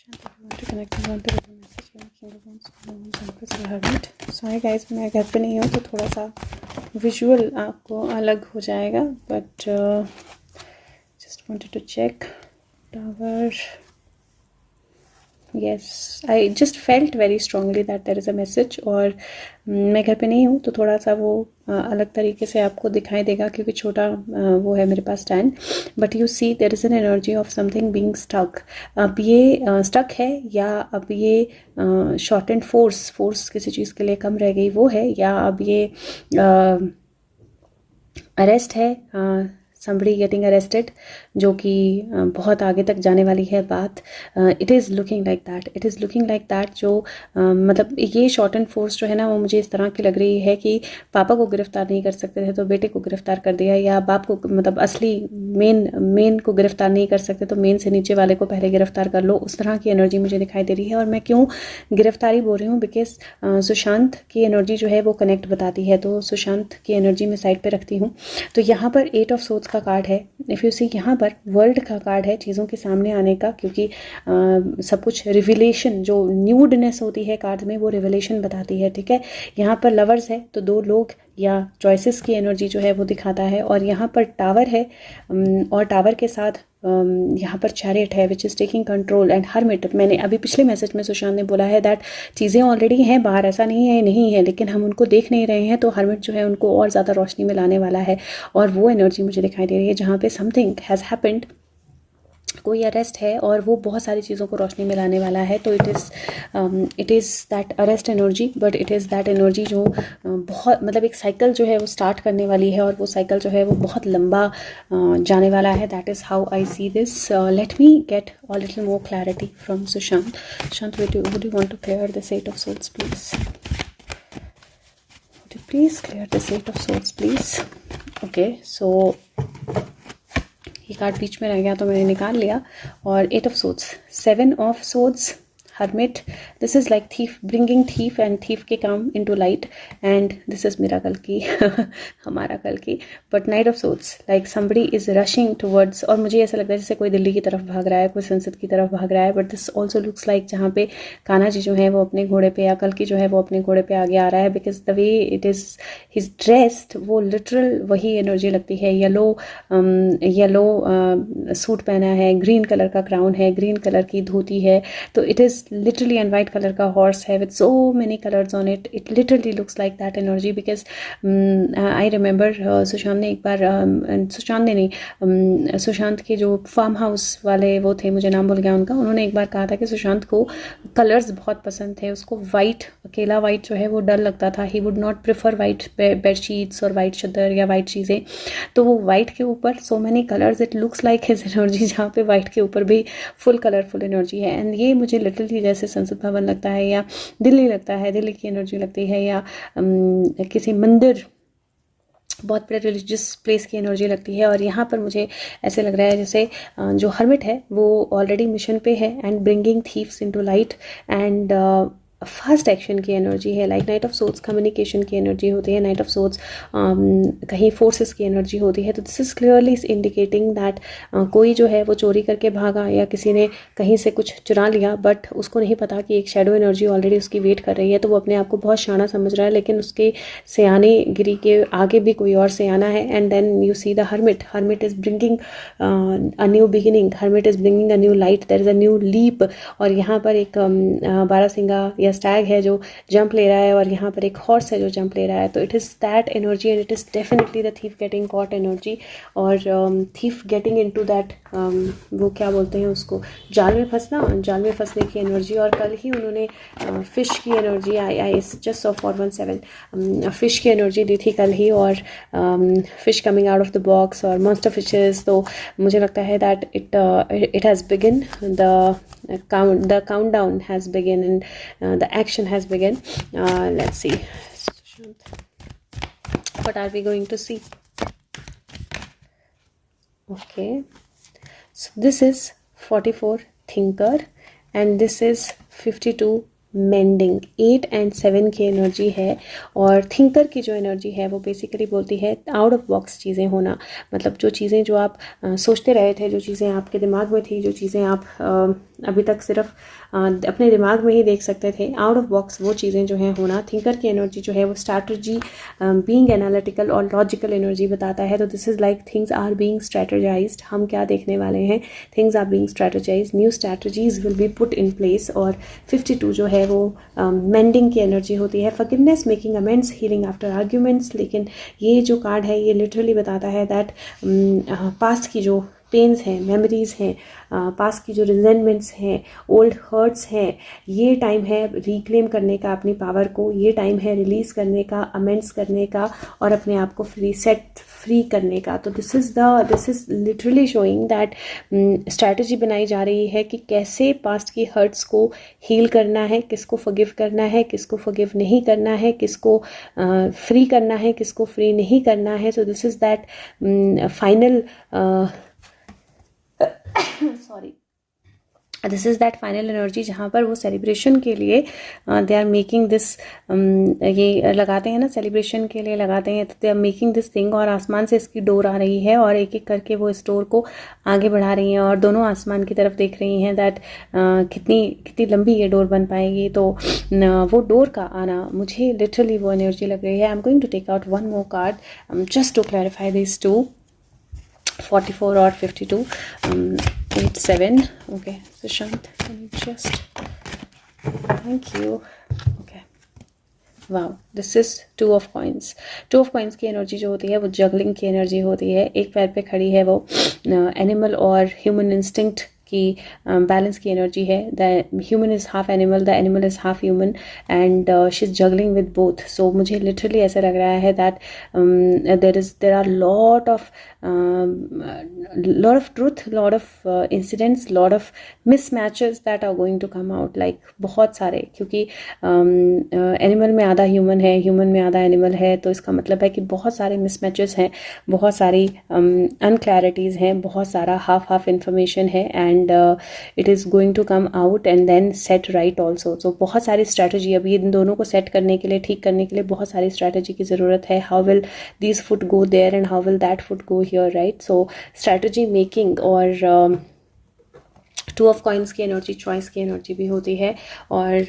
सो hi guys, मैं घर पे नहीं हूँ तो थोड़ा सा विजुअल आपको अलग हो जाएगा, but just wanted to check tower. Yes, I just felt very strongly that there is a message. और मैं घर पे नहीं हूँ तो थोड़ा सा वो अलग तरीके से आपको दिखाई देगा क्योंकि छोटा वो है मेरे पास stand. But you see there is an energy of something being stuck. अब ये स्टक है या अब ये शॉर्ट एंड फोर्स किसी चीज़ के लिए कम रह गई वो है, या अब ये अरेस्ट है, somebody getting arrested, जो कि बहुत आगे तक जाने वाली है बात. It is looking like that, it is looking like that. जो मतलब ये शॉर्ट एंड फोर्स जो है ना वो मुझे इस तरह की लग रही है कि पापा को गिरफ्तार नहीं कर सकते थे तो बेटे को गिरफ्तार कर दिया, या बाप को मतलब असली मेन को गिरफ्तार नहीं कर सकते तो मेन से नीचे वाले को पहले गिरफ्तार कर लो. उस तरह की एनर्जी मुझे दिखाई दे रही है. और मैं क्यों गिरफ्तारी बोल रही हूँ, बिकॉज सुशांत की एनर्जी जो है वो कनेक्ट बताती है, तो सुशांत की एनर्जी मैं साइड पे रखती हूँ. तो यहाँ पर 8 ऑफ सोर्ड्स का कार्ड है. इफ़ यू सी यहाँ पर वर्ल्ड का कार्ड है, चीज़ों के सामने आने का, क्योंकि सब कुछ रिविलेशन, जो न्यूडनेस होती है कार्ड में वो रिविलेशन बताती है. ठीक है, यहाँ पर लवर्स है तो दो लोग या चॉइसेस की एनर्जी जो है वो दिखाता है. और यहाँ पर टावर है और टावर के साथ यहाँ पर चैरियट है which is taking control and hermit. मैंने अभी पिछले मैसेज में सुशांत ने बोला है दैट चीज़ें ऑलरेडी हैं बाहर, ऐसा नहीं है लेकिन हम उनको देख नहीं रहे हैं, तो हर्मिट जो है उनको और ज़्यादा रोशनी में लाने वाला है. और वो एनर्जी मुझे दिखाई दे रही है जहाँ पे समथिंग हैज़ हैपेंड, कोई अरेस्ट है और वो बहुत सारी चीज़ों को रोशनी में लाने वाला है. तो it is that arrest energy, but it is that energy जो बहुत मतलब एक साइकिल जो है वो स्टार्ट करने वाली है और वो साइकिल जो है वो बहुत लंबा जाने वाला है. That is how I see this. Let me get a little more clarity from Sushant. Sushant, would you want to clear this 8 of swords please? Would you please clear this 8 of swords please? Okay, so ये card बीच में रह गया तो मैंने निकाल लिया. और 8 of swords, 7 of swords, hermit. This is like thief bringing thief and thief के काम into light, and this is मेरा कल की हमारा कल की. But night of swords, like somebody is rushing towards. और मुझे ऐसा लगता है जैसे कोई दिल्ली की तरफ भाग रहा है, कोई संसद की तरफ भाग रहा है. But this also looks like जहाँ पे कान्हा जी जो है वो अपने घोड़े पे, या कल की जो है वो अपने घोड़े पे आगे आ रहा है. Because the way it is his dressed, वो लिटरल वही एनर्जी लगती है. येलो सूट पहना है, ग्रीन कलर का क्राउन है, ग्रीन कलर की धोती है. तो it is literally, and white colour का हॉर्स है with so many colours on it. It literally looks like that energy. Because I remember Sushant ने एक बार सुशांत के जो फार्म हाउस वाले वो थे, मुझे नाम भूल गया उनका, उन्होंने एक बार कहा था कि सुशांत को कलर्स बहुत पसंद थे. उसको वाइट, अकेला वाइट जो है वो डर लगता था. He would not prefer white bedsheets और वाइट चादर या वाइट चीज़ें. तो वो वाइट के ऊपर so many colours, it looks like his energy, जहाँ पे वाइट के ऊपर भी फुल कलरफुल एनर्जी है. एंड ये मुझे लिटरली जैसे संसद भवन लगता है, या दिल्ली लगता है, दिल्ली की एनर्जी लगती है, या किसी मंदिर, बहुत बड़े रिलीजियस प्लेस की एनर्जी लगती है. और यहाँ पर मुझे ऐसे लग रहा है जैसे जो हर्मिट है वो ऑलरेडी मिशन पे है and bringing thieves into light, and fast action की एनर्जी है. Like night of swords communication की एनर्जी होती है, नाइट ऑफ सोर्ड्स कहीं फोर्सेस की एनर्जी होती है. तो this is clearly indicating that कोई जो है वो चोरी करके भागा, या किसी ने कहीं से कुछ चुरा लिया, बट उसको नहीं पता कि एक शेडो एनर्जी ऑलरेडी उसकी वेट कर रही है. तो वो अपने आप को बहुत शाना समझ रहा है, लेकिन उसके सियाने गिरी के आगे भी कोई और सियाना है. And then you see the hermit is bringing a new beginning, hermit is bringing a new light, there is a new leap. और यहाँ पर एक बारहसिंगा या स्टैग है जो जंप ले रहा है, और यहाँ पर एक हॉर्स है जो जंप ले रहा है. तो it is that energy, and it is definitely the thief getting caught energy. और थीफ गेटिंग इनटू दैट, वो क्या बोलते हैं उसको, जाल में फंसने की एनर्जी. और कल ही उन्होंने फिश की energy, I just saw 417 fish की एनर्जी दी थी कल ही, और fish coming out of the box और मॉन्स्टर फिशेस. तो मुझे लगता है that it has begin, the countdown has begun, and the action has begun. Let's see, what are we going to see? Okay, so this is 44 thinker, and this is 52 mending. 8 and 7 की energy है और thinker की जो energy है वो basically बोलती है out of box चीज़ें होना। मतलब जो चीज़ें जो आप सोचते रहे थे, जो चीज़ें आपके दिमाग में थी, जो चीज़ें आप अभी तक सिर्फ अपने दिमाग में ही देख सकते थे, आउट ऑफ बॉक्स वो चीज़ें जो हैं होना। थिंकर की एनर्जी जो है वो स्ट्रैटेजी, बीइंग एनालिटिकल और लॉजिकल एनर्जी बताता है। तो this is like things are being strategized. हम क्या देखने वाले हैं, things are being strategized, new strategies will be put in place. और 52 जो है वो मेंडिंग की एनर्जी होती है, forgiveness, making amends, healing after arguments. लेकिन ये जो कार्ड है ये लिटरली बताता है दैट पास्ट की जो पेन्स हैं, मेमोरीज़ हैं, पास्ट की जो रिजेंटमेंट्स हैं, ओल्ड हर्ट्स हैं, ये टाइम है रिक्लेम करने का अपनी पावर को, ये टाइम है रिलीज़ करने का, अमेंड्स करने का और अपने आप को फ्री करने का। तो this is literally showing that strategy बनाई जा रही है कि कैसे पास्ट की हर्ट्स को हील करना है, किसको फॉरगिव करना है, किसको फॉरगिव नहीं करना है, किसको फ्री करना है, किसको फ्री नहीं करना है। So this is that final sorry this is that final energy जहाँ पर वो सेलिब्रेशन के लिए दे आर मेकिंग दिस, ये लगाते हैं ना, सेलिब्रेशन के लिए लगाते हैं, तो they are making this thing. और आसमान से इसकी डोर आ रही है और एक एक करके वो इस डोर को आगे बढ़ा रही हैं और दोनों आसमान की तरफ देख रही हैं दैट कितनी लंबी ये डोर बन पाएगी। तो वो डोर का आना, मुझे लिटरली वो एनर्जी लग रही है। I am going to take out one more card just to clarify this two, 44 or 52, 8 7. Okay, Sushant, can you just, thank you. Okay, wow, this is 2 of coins. 2 of coins की energy जो होती है वो juggling की energy होती है। एक पैर पे खड़ी है वो एनिमल और ह्यूमन इंस्टिंक्ट की बैलेंस की एनर्जी है। The human is half animal, the animal is half human and she is juggling with both. So मुझे लिटरली ऐसा लग रहा है that there are lot of truth, lot of incidents, lot of mismatches that are going to come out, like बहुत सारे, क्योंकि animal में आधा ह्यूमन है, ह्यूमन में आधा एनिमल है। तो इसका मतलब है कि बहुत सारे मिसमैचेस हैं, बहुत सारी अनक्लैरिटीज़ हैं, बहुत सारा हाफ इंफॉर्मेशन है and it is going to come out and then set right also. तो बहुत सारी स्ट्रैटेजी अभी इन दोनों को सेट करने के लिए, ठीक करने के लिए बहुत सारी स्ट्रैटेजी की ज़रूरत है। How will this foot go there and how will that foot go here, right? So strategy making और 2 ऑफ कॉइन्स की एनर्जी चॉइस की एनर्जी भी होती है और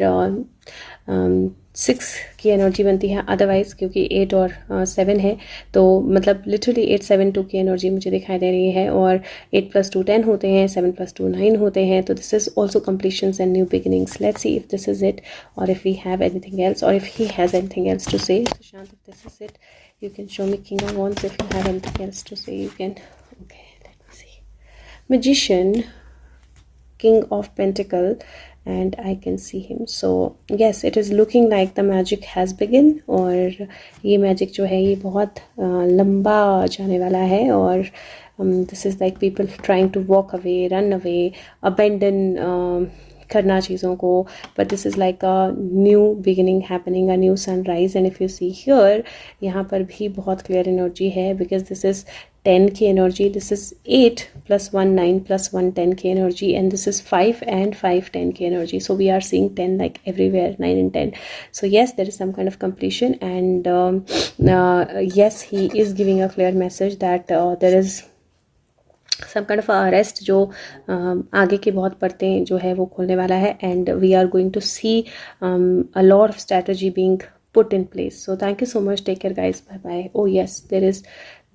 6 की एनर्जी बनती है अदरवाइज, क्योंकि 8 और 7 है। तो मतलब लिटरली 8 7 2 की एनर्जी मुझे दिखाई दे रही है और 8 + 2 10 होते हैं, 7 + 2 9 होते हैं। तो this is also completions and new beginnings. Let's see if this is it or if we have anything else or if he has anything else to say. Sushant, if this is it, you can show me King of Wands. If you have anything else to say, you can. Okay, let me see. Magician, King of Pentacle, and I can see him. So yes, it is looking like the magic has begun और ये magic जो है ये बहुत लंबा जाने वाला है और this is like people trying to walk away, run away, abandon करना चीज़ों को, but this is like a new beginning happening, a new sunrise. and if you see here, यहाँ पर भी बहुत clear energy है because this is 10 की energy, this is 8 + 1 9 + 1 10 की energy and this is 5 and 5 10 की energy. So we are seeing 10 like everywhere, 9 and 10. So yes, there is some kind of completion and yes, he is giving a clear message that there is some kind of a arrest जो आगे की बहुत परतें जो है वो खोलने वाला है and we are going to see a lot of strategy being put in place. So thank you so much, take care guys, bye bye. Oh yes, there is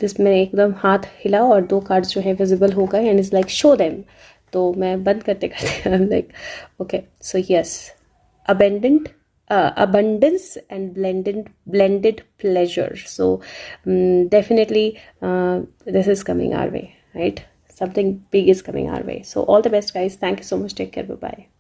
this, में एकदम हाथ हिला और 2 कार्ड्स जो है विजिबल हो गए and is like show them. तो मैं बंद करते करते I am like okay. So yes, abundant abundance and blended pleasure. So definitely this is coming our way, right? Something big is coming our way. So all the best guys, thank you so much, take care, bye bye.